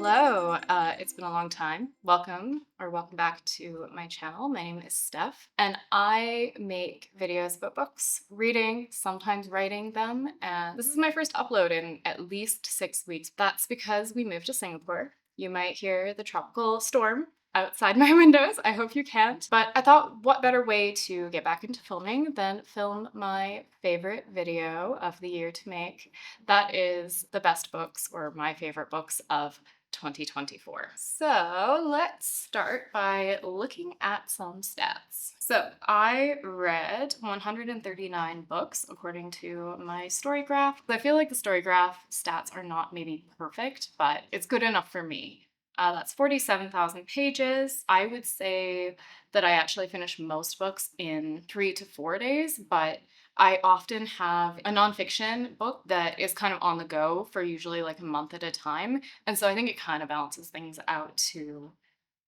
Hello, it's been a long time. Welcome back to my channel. My name is Steph, and I make videos about books, reading, sometimes writing them, and this is my first upload in at least 6 weeks. That's because we moved to Singapore. You might hear the tropical storm outside my windows. I hope you can't. But I thought, what better way to get back into filming than film my favorite video of the year to make? That is the best books or my favorite books of 2024. So let's start by looking at some stats. So I read 139 books according to my story graph. I feel like the story graph stats are not maybe perfect, but it's good enough for me. That's 47,000 pages. I would say that I actually finish most books in 3 to 4 days, but I often have a nonfiction book that is kind of on the go for usually like a month at a time. And so I think it kind of balances things out to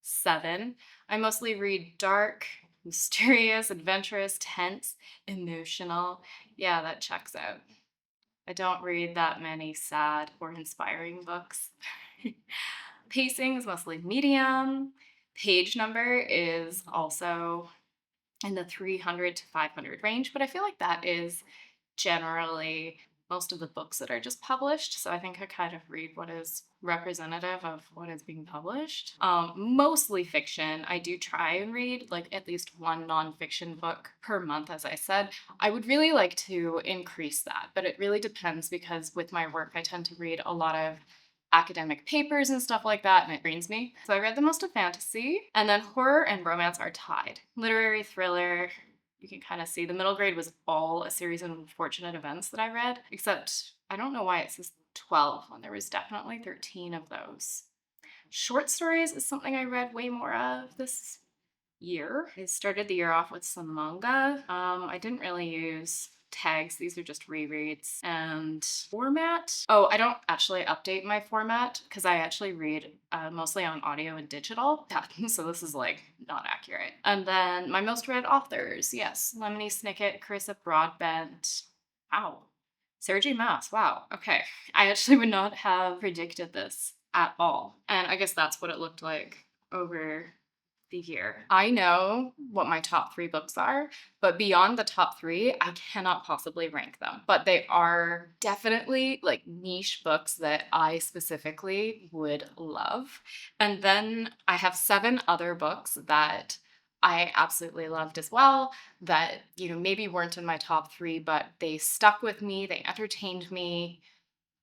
7. I mostly read dark, mysterious, adventurous, tense, emotional. Yeah, that checks out. I don't read that many sad or inspiring books. Pacing is mostly medium. Page number is also in the 300 to 500 range, but I feel like that is generally most of the books that are just published. So I think I kind of read what is representative of what is being published. Mostly fiction. I do try and read like at least one nonfiction book per month, as I said. I would really like to increase that, but it really depends because with my work, I tend to read a lot of academic papers and stuff like that, and it drains me. So I read the most of fantasy, and then horror and romance are tied. Literary thriller, you can kind of see the middle grade was all a series of unfortunate events that I read, except I don't know why it says 12 when there was definitely 13 of those. Short stories is something I read way more of this year. I started the year off with some manga. I didn't really use tags. These are just rereads. And format. Oh, I don't actually update my format because I actually read mostly on audio and digital. Yeah, so this is like not accurate. And then my most read authors. Yes, Lemony Snicket, Carissa Broadbent. Wow. Sarah J. Maas. Wow. Okay. I actually would not have predicted this at all. And I guess that's what it looked like over the year. I know what my top 3 books are, but beyond the top 3, I cannot possibly rank them. But they are definitely like niche books that I specifically would love. And then I have 7 other books that I absolutely loved as well that, maybe weren't in my top 3, but they stuck with me, they entertained me.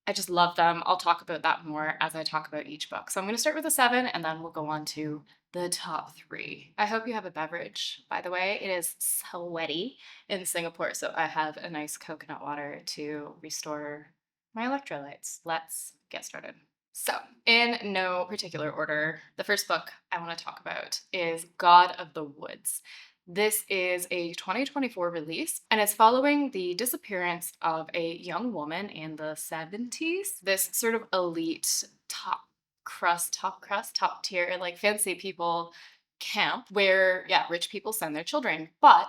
I just love them. I'll talk about that more as I talk about each book. So I'm going to start with the 7 and then we'll go on to the top 3. I hope you have a beverage, by the way. It is sweaty in Singapore, so I have a nice coconut water to restore my electrolytes. Let's get started. So, in no particular order, the first book I want to talk about is God of the Woods. This is a 2024 release, and it's following the disappearance of a young woman in the 70s. This sort of elite top tier, like fancy people camp where, yeah, rich people send their children. But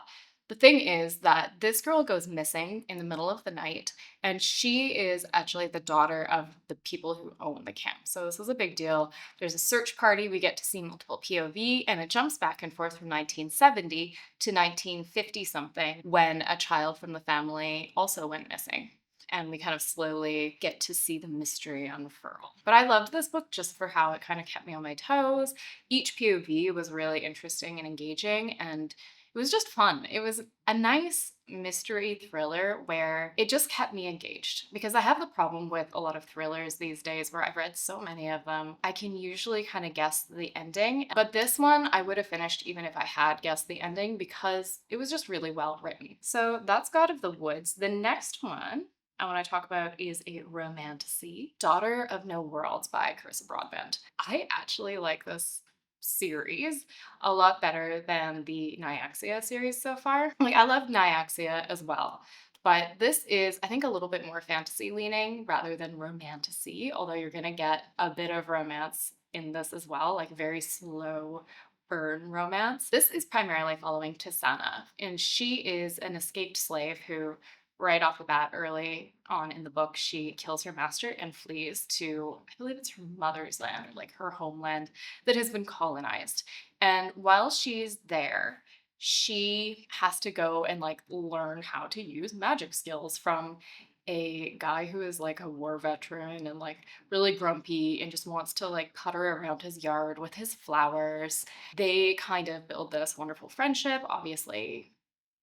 the thing is that this girl goes missing in the middle of the night, and she is actually the daughter of the people who own the camp. So this is a big deal. There's a search party. We get to see multiple POV, and it jumps back and forth from 1970 to 1950 something when a child from the family also went missing. And we kind of slowly get to see the mystery unfurl. But I loved this book just for how it kind of kept me on my toes. Each POV was really interesting and engaging, and it was just fun. It was a nice mystery thriller where it just kept me engaged, because I have the problem with a lot of thrillers these days where I've read so many of them. I can usually kind of guess the ending, but this one I would have finished even if I had guessed the ending because it was just really well written. So that's God of the Woods. The next one I want to talk about is a romantasy, Daughter of No Worlds by Carissa Broadbent. I actually like this series a lot better than the Nyaxia series so far. Like, I love Nyaxia as well, but this is, I think, a little bit more fantasy leaning rather than romantasy, although you're gonna get a bit of romance in this as well, like very slow burn romance. This is primarily following Tisana, and she is an escaped slave who right off the bat, early on in the book, she kills her master and flees to, I believe it's her mother's land, or like her homeland that has been colonized. And while she's there, she has to go and like learn how to use magic skills from a guy who is like a war veteran and like really grumpy and just wants to like putter around his yard with his flowers. They kind of build this wonderful friendship, obviously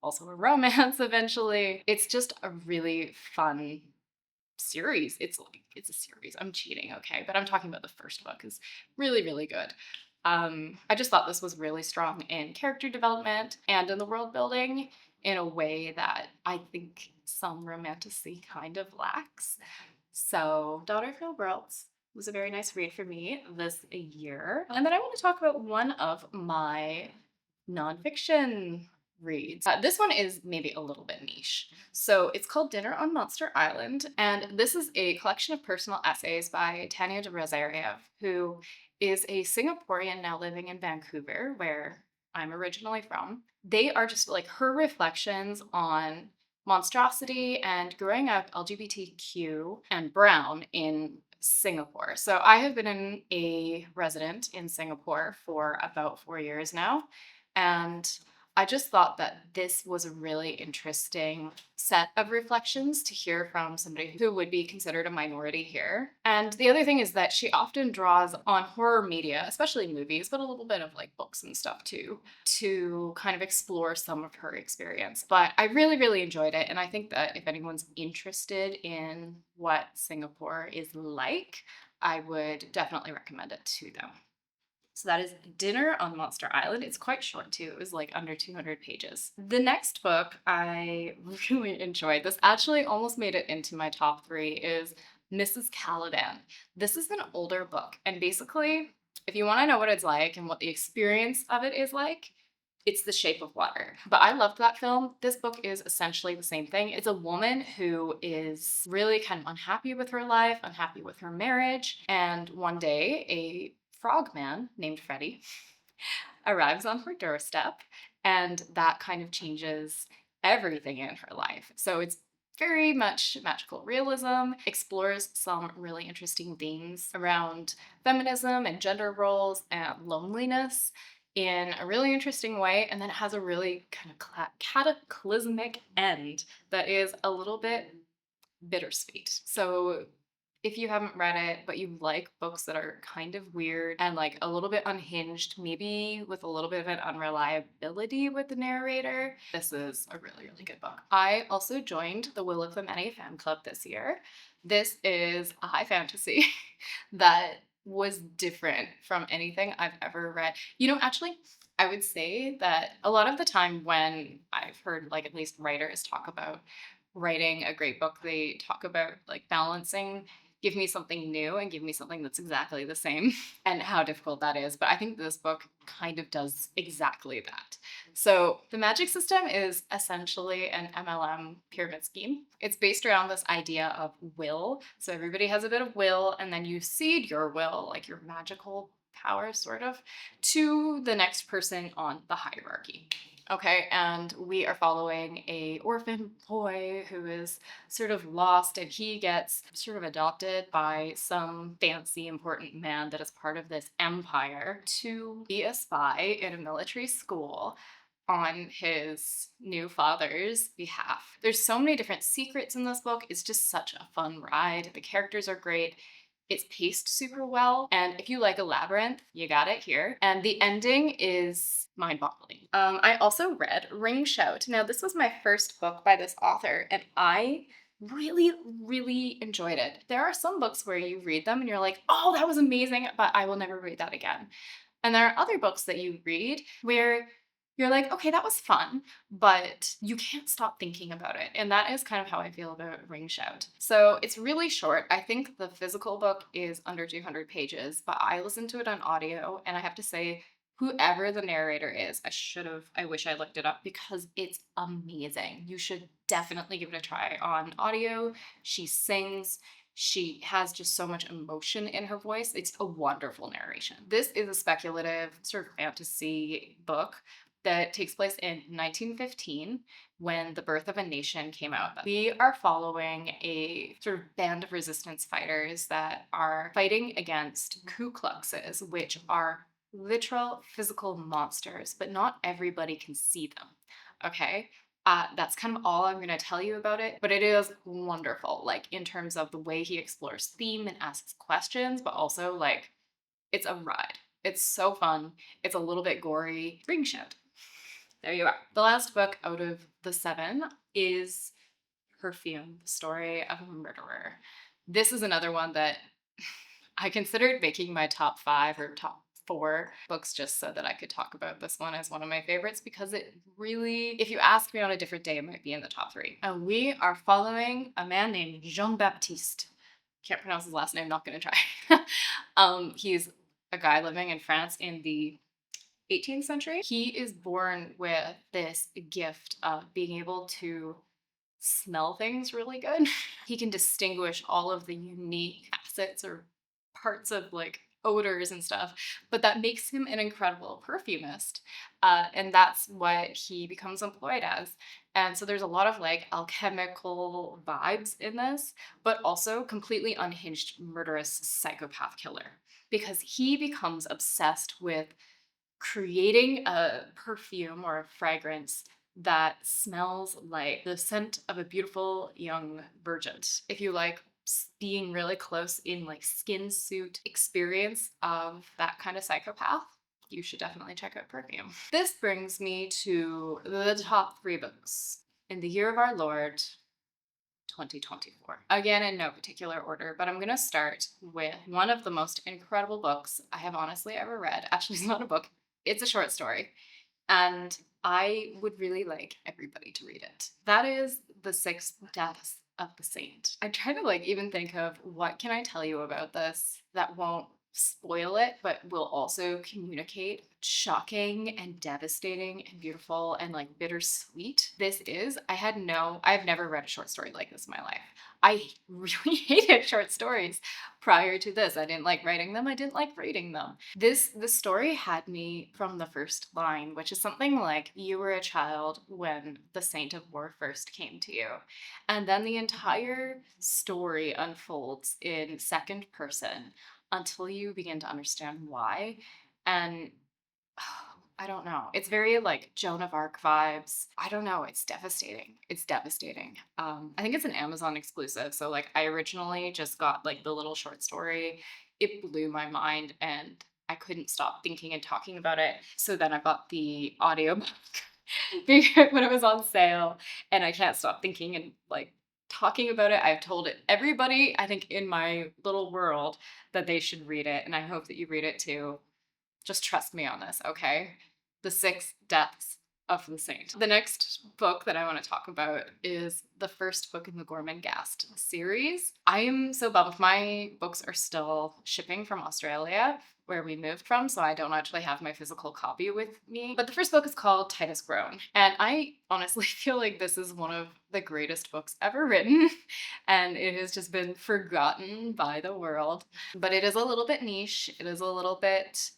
also a romance eventually. It's just a really fun series. It's a series. I'm cheating, okay, but I'm talking about the first book is really, really good. I just thought this was really strong in character development and in the world building in a way that I think some romantasy kind of lacks. So, Daughter of No Worlds was a very nice read for me this year. And then I want to talk about one of my nonfiction reads. This one is maybe a little bit niche. So it's called Dinner on Monster Island, and this is a collection of personal essays by Tanya de Rosario, who is a Singaporean now living in Vancouver, where I'm originally from. They are just like her reflections on monstrosity and growing up LGBTQ and brown in Singapore. So I have been a resident in Singapore for about 4 years now. And I just thought that this was a really interesting set of reflections to hear from somebody who would be considered a minority here. And the other thing is that she often draws on horror media, especially movies, but a little bit of like books and stuff too, to kind of explore some of her experience. But I really, really enjoyed it. And I think that if anyone's interested in what Singapore is like, I would definitely recommend it to them. So that is Dinner on Monster Island. It's quite short too. It was like under 200 pages. The next book I really enjoyed, this actually almost made it into my top three, is Mrs. Caladan. This is an older book. And basically, if you want to know what it's like and what the experience of it is like, it's The Shape of Water. But I loved that film. This book is essentially the same thing. It's a woman who is really kind of unhappy with her life, unhappy with her marriage, and one day a frogman named Freddie arrives on her doorstep, and that kind of changes everything in her life. So it's very much magical realism, explores some really interesting themes around feminism and gender roles and loneliness in a really interesting way. And then it has a really kind of cataclysmic end that is a little bit bittersweet. So if you haven't read it, but you like books that are kind of weird and like a little bit unhinged, maybe with a little bit of an unreliability with the narrator, this is a really, really good book. I also joined the Will of the Many fan club this year. This is a high fantasy that was different from anything I've ever read. Actually, I would say that a lot of the time when I've heard like at least writers talk about writing a great book, they talk about like balancing give me something new and give me something that's exactly the same and how difficult that is. But I think this book kind of does exactly that. So the magic system is essentially an MLM pyramid scheme. It's based around this idea of will. So everybody has a bit of will, and then you seed your will, like your magical power sort of, to the next person on the hierarchy. Okay, and we are following a orphan boy who is sort of lost, and he gets sort of adopted by some fancy important man that is part of this empire to be a spy in a military school on his new father's behalf. There's so many different secrets in this book. It's just such a fun ride. The characters are great. It's paced super well. And if you like a labyrinth, you got it here. And the ending is mind-boggling. I also read Ring Shout. Now, this was my first book by this author, and I really, really enjoyed it. There are some books where you read them and you're like, oh, that was amazing, but I will never read that again. And there are other books that you read where you're like, okay, that was fun, but you can't stop thinking about it. And that is kind of how I feel about Ring Shout. So it's really short. I think the physical book is under 200 pages, but I listened to it on audio, and I have to say, whoever the narrator is, I wish I looked it up because it's amazing. You should definitely give it a try on audio. She sings. She has just so much emotion in her voice. It's a wonderful narration. This is a speculative sort of fantasy book, that takes place in 1915 when The Birth of a Nation came out. We are following a sort of band of resistance fighters that are fighting against Ku Kluxes, which are literal physical monsters, but not everybody can see them. Okay? That's kind of all I'm going to tell you about it, but it is wonderful, like in terms of the way he explores theme and asks questions, but also like it's a ride. It's so fun. It's a little bit gory. Ring shout. There you are. The last book out of the 7 is Perfume, the story of a murderer. This is another one that I considered making my top 5 or top 4 books just so that I could talk about this one as one of my favorites, because it really, if you ask me on a different day, it might be in the top 3. And we are following a man named Jean-Baptiste. Can't pronounce his last name, not gonna try. He's a guy living in France in the 18th century. He is born with this gift of being able to smell things really good. He can distinguish all of the unique facets or parts of like odors and stuff, but that makes him an incredible perfumist. And that's what he becomes employed as. And so there's a lot of like alchemical vibes in this, but also completely unhinged murderous psychopath killer, because he becomes obsessed with creating a perfume or a fragrance that smells like the scent of a beautiful young virgin. If you like being really close in like skin suit experience of that kind of psychopath, you should definitely check out Perfume. This brings me to the top 3 books in the year of our Lord 2024. Again, in no particular order, but I'm going to start with one of the most incredible books I have honestly ever read. Actually, it's not a book, it's a short story. And I would really like everybody to read it. That is The Six Deaths of the Saint. I try to like even think of what can I tell you about this that won't spoil it, but will also communicate shocking and devastating and beautiful and like bittersweet this is. I've never read a short story like this in my life. I really hated short stories prior to this. I didn't like writing them. I didn't like reading them. This story had me from the first line, which is something like you were a child when the Saint of War first came to you. And then the entire story unfolds in second person until you begin to understand why. And I don't know. It's very like Joan of Arc vibes. I don't know. It's devastating. It's devastating. I think it's an Amazon exclusive. So like I originally just got like the little short story. It blew my mind and I couldn't stop thinking and talking about it. So then I got the audiobook when it was on sale, and I can't stop thinking and like talking about it. I've told it everybody, I think, in my little world that they should read it, and I hope that you read it too. Just trust me on this, okay? The Six Deaths of the Saint. The next book that I want to talk about is the first book in the Gormenghast series. I am so bummed. My books are still shipping from Australia, where we moved from, so I don't actually have my physical copy with me. But the first book is called Titus Grown, and I honestly feel like this is one of the greatest books ever written, and it has just been forgotten by the world. But it is a little bit niche. It is a little bit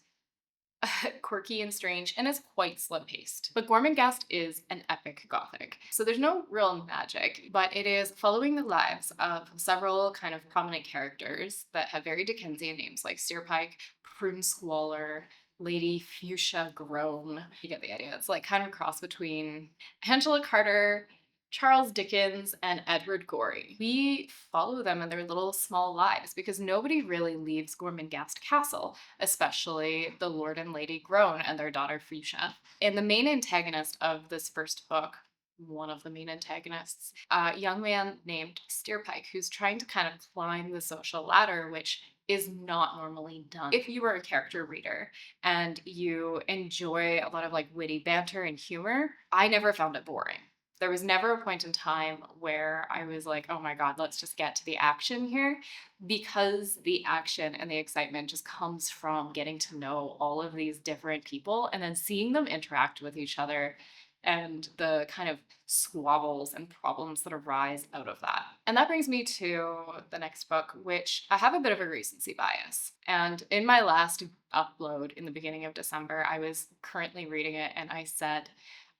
quirky and strange, and it's quite slow-paced. But Gormenghast is an epic gothic, so there's no real magic, but it is following the lives of several kind of prominent characters that have very Dickensian names, like Steerpike, Prune Squalor, Lady Fuchsia Groan. You get the idea. It's like kind of a cross between Angela Carter, Charles Dickens, and Edward Gorey. We follow them in their little small lives because nobody really leaves Gormenghast Castle, especially the Lord and Lady Groan and their daughter Fuchsia. And the main antagonist of this first book, one of the main antagonists, a young man named Steerpike, who's trying to kind of climb the social ladder, which is not normally done. If you were a character reader and you enjoy a lot of like witty banter and humor, I never found it boring. There was never a point in time where I was like, oh my God, let's just get to the action here, because the action and the excitement just comes from getting to know all of these different people and then seeing them interact with each other and the kind of squabbles and problems that arise out of that. And that brings me to the next book, which I have a bit of a recency bias. And in my last upload in the beginning of December, I was currently reading it and I said,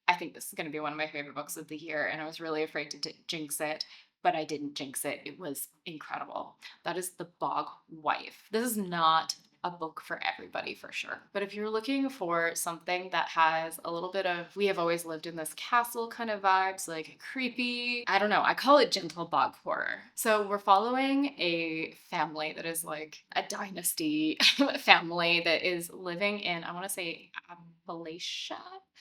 I think this is going to be one of my favorite books of the year. And I was really afraid to jinx it, but I didn't jinx it. It was incredible. That is The Bog Wife. This is not a book for everybody for sure. But if you're looking for something that has a little bit of we have always lived in this castle kind of vibes, like creepy, I don't know, I call it gentle bog horror. So we're following a family that is like a dynasty family that is living in, I want to say Appalachia,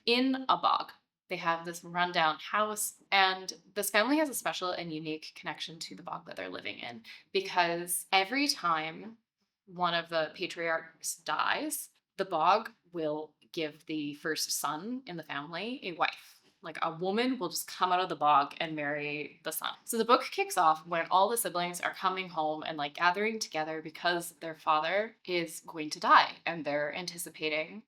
in a bog. They have this rundown house, and this family has a special and unique connection to the bog that they're living in because every time one of the patriarchs dies, the bog will give the first son in the family a wife. Like a woman will just come out of the bog and marry the son. So the book kicks off when all the siblings are coming home and like gathering together because their father is going to die and they're anticipating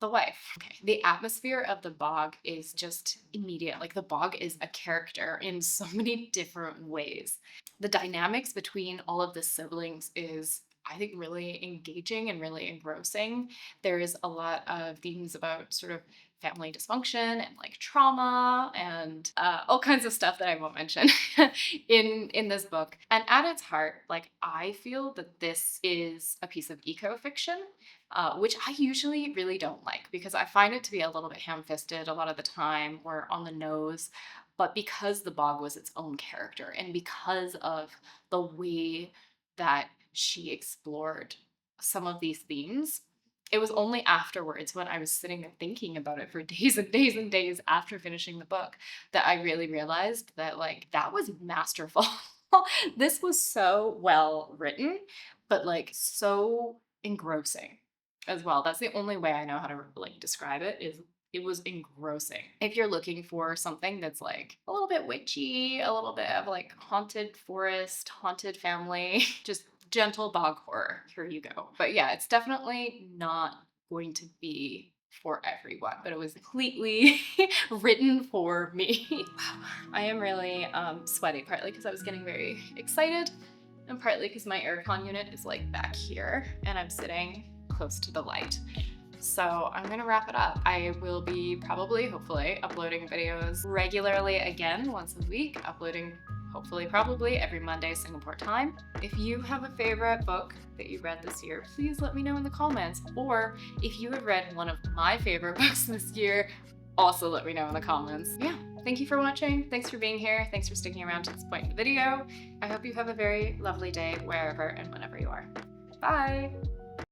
the wife. Okay. The atmosphere of the bog is just immediate. Like the bog is a character in so many different ways. The dynamics between all of the siblings is, I think, really engaging and really engrossing. There is a lot of themes about sort of family dysfunction and like trauma and all kinds of stuff that I won't mention in this book. And at its heart, like I feel that this is a piece of eco-fiction, which I usually really don't like because I find it to be a little bit ham-fisted a lot of the time or on the nose. But because the bog was its own character and because of the way that she explored some of these themes, it was only afterwards when I was sitting there thinking about it for days and days and days after finishing the book that I really realized that like that was masterful. This was so well written, but like so engrossing as well. That's the only way I know how to like describe it is it was engrossing. If you're looking for something that's like a little bit witchy, a little bit of like haunted forest, haunted family, just gentle bog horror, here you go. But yeah, it's definitely not going to be for everyone, but it was completely written for me. Wow. I am really sweaty, partly because I was getting very excited and partly because my aircon unit is like back here and I'm sitting close to the light. So I'm gonna wrap it up. I will be probably, hopefully, uploading videos regularly again once a week, uploading hopefully probably every Monday Singapore time. If you have a favorite book that you read this year, please let me know in the comments. Or if you have read one of my favorite books this year, also let me know in the comments. Yeah, thank you for watching. Thanks for being here. Thanks for sticking around to this point in the video. I hope you have a very lovely day wherever and whenever you are. Bye.